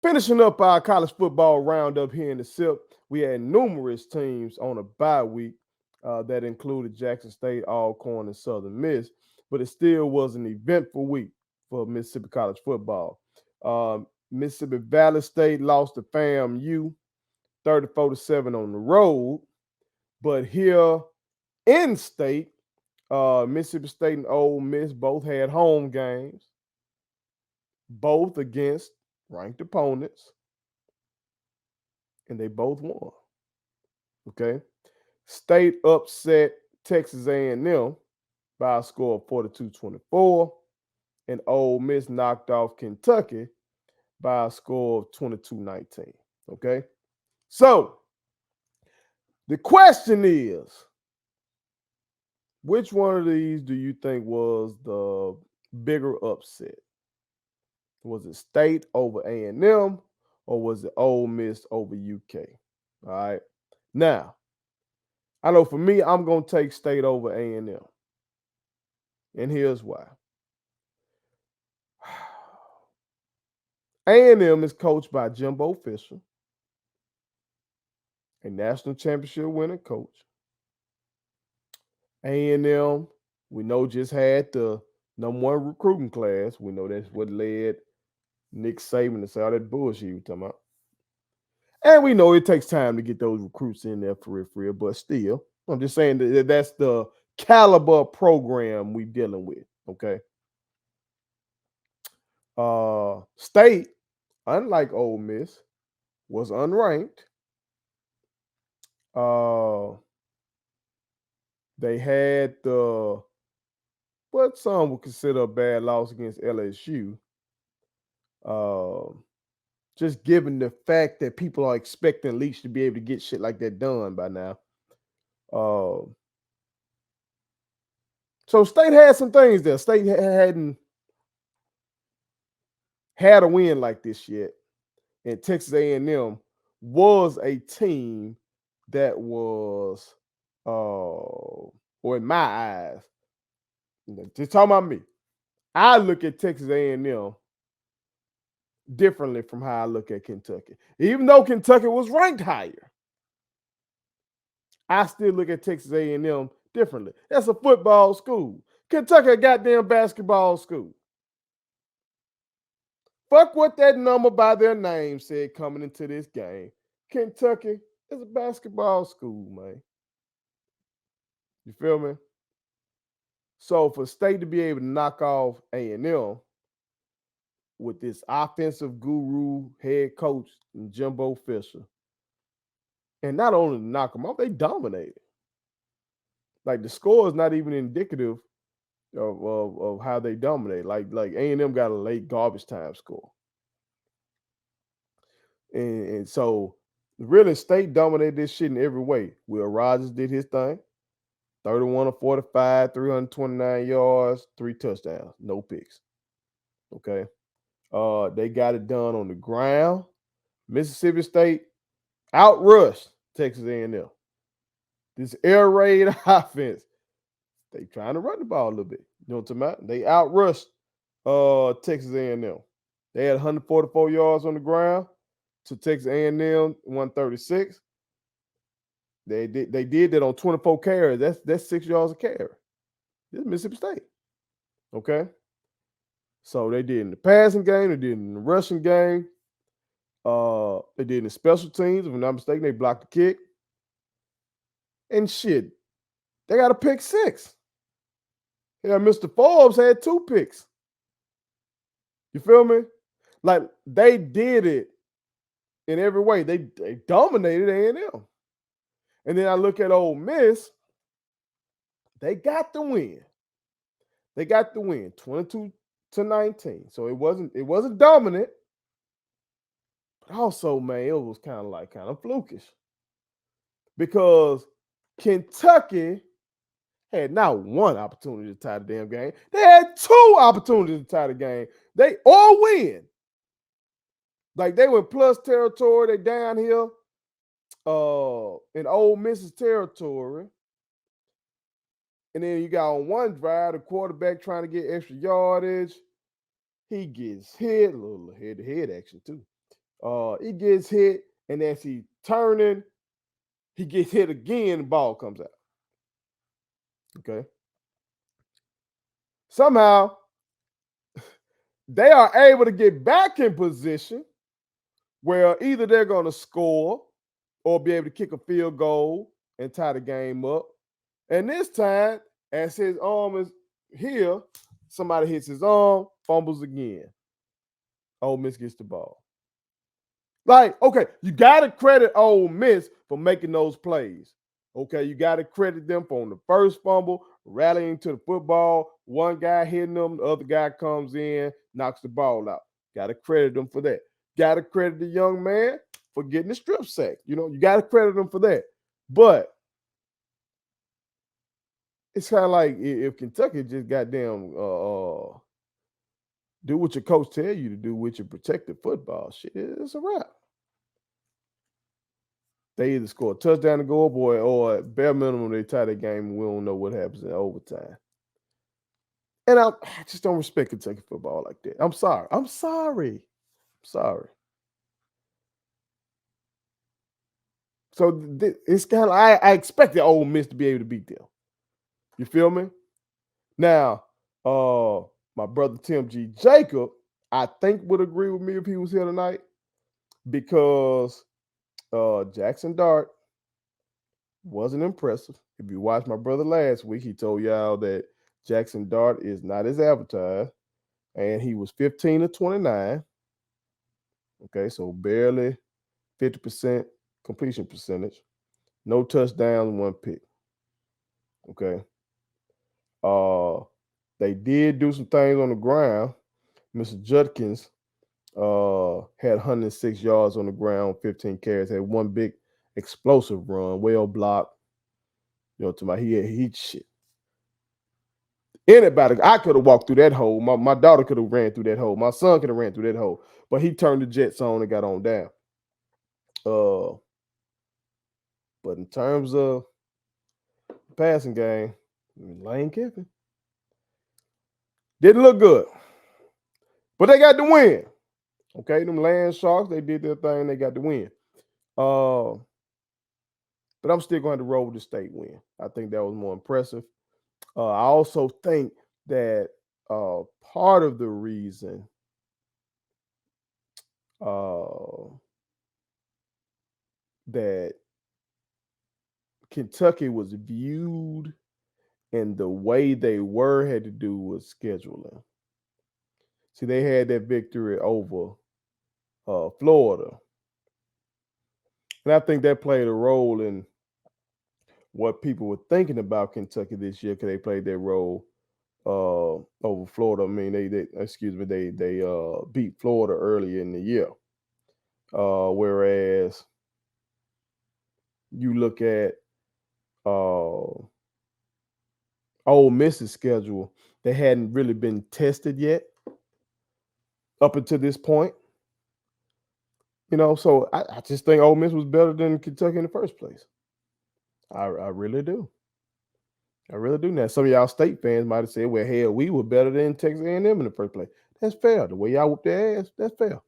Finishing up our college football roundup here in the SIP, we had numerous teams on a bye week that included Jackson State, Alcorn, and Southern Miss, but it still was an eventful week for Mississippi college football. Mississippi Valley State lost to FAMU 34-7 on the road, but here in state, Mississippi State and Ole Miss both had home games, both against ranked opponents, and they both won. Okay, State upset Texas A&M by a score of 42-24, and Ole Miss knocked off Kentucky by a score of 22-19. Okay, so the question is, which one of these do you think was the bigger upset? Was it State over A&M, or was it Ole Miss over UK? All right. Now, I know for me, I'm going to take State over A&M. And here's why. A&M is coached by Jimbo Fisher, a national championship winning coach. A&M, we know, just had the #1 recruiting class. We know that's what led Nick Saban to say all that bullshit he was talking about. And we know it takes time to get those recruits in there for real, but still, I'm just saying that that's the caliber program we dealing with, okay? State, unlike Ole Miss, was unranked. They had what some would consider a bad loss against LSU. Just given the fact that people are expecting Leach to be able to get shit like that done by now. So State had some things there. State hadn't had a win like this yet, and Texas A&M was a team that was, or in my eyes, just talking about me, I look at Texas A&M differently from how I look at Kentucky. Even though Kentucky was ranked higher, I still look at Texas A&M differently. That's a football school. Kentucky a goddamn basketball school. Fuck what that number by their name said coming into this game. Kentucky is a basketball school, man. You feel me? So for State to be able to knock off A&M with this offensive guru head coach Jimbo Fisher, and not only knock them off, they dominated. Like the score is not even indicative of how they dominate. Like A&M got a late garbage time score. And so really State dominated this shit in every way. Will Rogers did his thing. 31 of 45, 329 yards, 3 touchdowns, no picks. Okay. They got it done on the ground. Mississippi State outrushed Texas A&M. This air raid offense, they trying to run the ball a little bit. You know what I'm talking about? They outrushed Texas A&M. They had 144 yards on the ground to Texas A&M 136. They did that on 24 carries. That's 6 yards a carry. This is Mississippi State. Okay. So they did in the passing game, they did in the rushing game, they did in the special teams. If I'm not mistaken, they blocked the kick. And shit, they got a pick 6. Yeah, Mr. Forbes had 2 picks. You feel me? Like they did it in every way. They dominated A&M. And then I look at Ole Miss. They got the win. They got the win, 22-19. So it wasn't dominant, but also, man, it was kind of flukish because Kentucky had not one opportunity to tie the damn game. They had 2 opportunities to tie the game. They all win. Like they went plus territory. They down here in Ole Miss's territory. And then you got on one drive, the quarterback trying to get extra yardage. He gets hit, a little head-to-head action too. He gets hit, and as he turning, he gets hit again. The ball comes out. Okay. Somehow they are able to get back in position where either they're going to score or be able to kick a field goal and tie the game up. And this time, as his arm is here, somebody hits his arm, fumbles again. Ole Miss gets the ball. Like, okay, you got to credit Ole Miss for making those plays. Okay, you got to credit them for on the first fumble, rallying to the football, one guy hitting them, the other guy comes in, knocks the ball out. Got to credit them for that. Got to credit the young man for getting the strip sack. You know, you got to credit them for that. But it's kind of like if Kentucky just goddamn do what your coach tell you to do with your protected football, shit, it's a wrap. They either score a touchdown to go up or bare minimum they tie the game and we don't know what happens in overtime. And I just don't respect Kentucky football like that. I'm sorry. So it's kind of I expected Ole Miss to be able to beat them. You feel me? Now, my brother Tim G. Jacob, I think would agree with me if he was here tonight because Jackson Dart wasn't impressive. If you watched my brother last week, he told y'all that Jackson Dart is not as advertised, and he was 15 of 29. Okay, so barely 50% completion percentage, no touchdowns, one pick. Okay. They did do some things on the ground. Mr. Judkins had 106 yards on the ground, 15 carries, had one big explosive run, well blocked. You know, to my he shit. Anybody, I could have walked through that hole. My daughter could have ran through that hole. My son could have ran through that hole. But he turned the Jets on and got on down. But in terms of passing game, Lane Kiffin didn't look good. But they got the win. Okay, them Land Sharks, they did their thing. They got the win. But I'm still going to roll with the state win. I think that was more impressive. I also think that part of the reason that Kentucky was viewed and the way they were had to do with scheduling. See, they had that victory over Florida. And I think that played a role in what people were thinking about Kentucky this year because they played their role over Florida. I mean, they beat Florida earlier in the year. Whereas you look at Ole Miss's schedule, they hadn't really been tested yet up until this point. You know, so I just think Ole Miss was better than Kentucky in the first place. I really do. I really do. Now, some of y'all state fans might have said, well, hell, we were better than Texas A&M in the first place. That's fair. The way y'all whooped their ass, that's fair.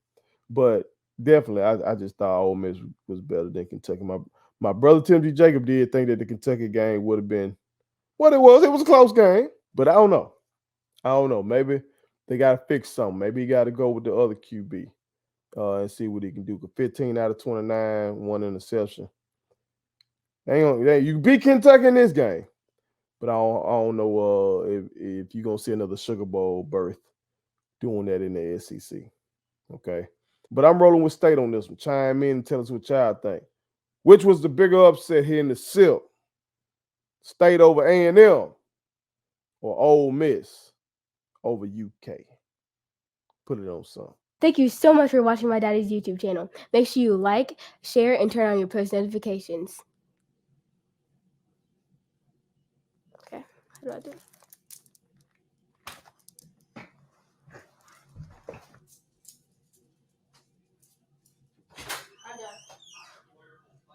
But definitely, I just thought Ole Miss was better than Kentucky. My brother Tim G. Jacob did think that the Kentucky game would have been what it was. It was a close game, but I don't know. Maybe they got to fix something. Maybe you got to go with the other QB and see what he can do. 15 out of 29, one interception. You beat Kentucky in this game, but I don't know if you're going to see another Sugar Bowl berth doing that in the SEC. Okay. But I'm rolling with state on this one. Chime in and tell us what y'all think. Which was the bigger upset here in the Silk? State over A&M or Ole Miss over UK? Put it on some. Thank you so much for watching my daddy's YouTube channel. Make sure you like, share, and turn on your post notifications. Okay, how do I do it?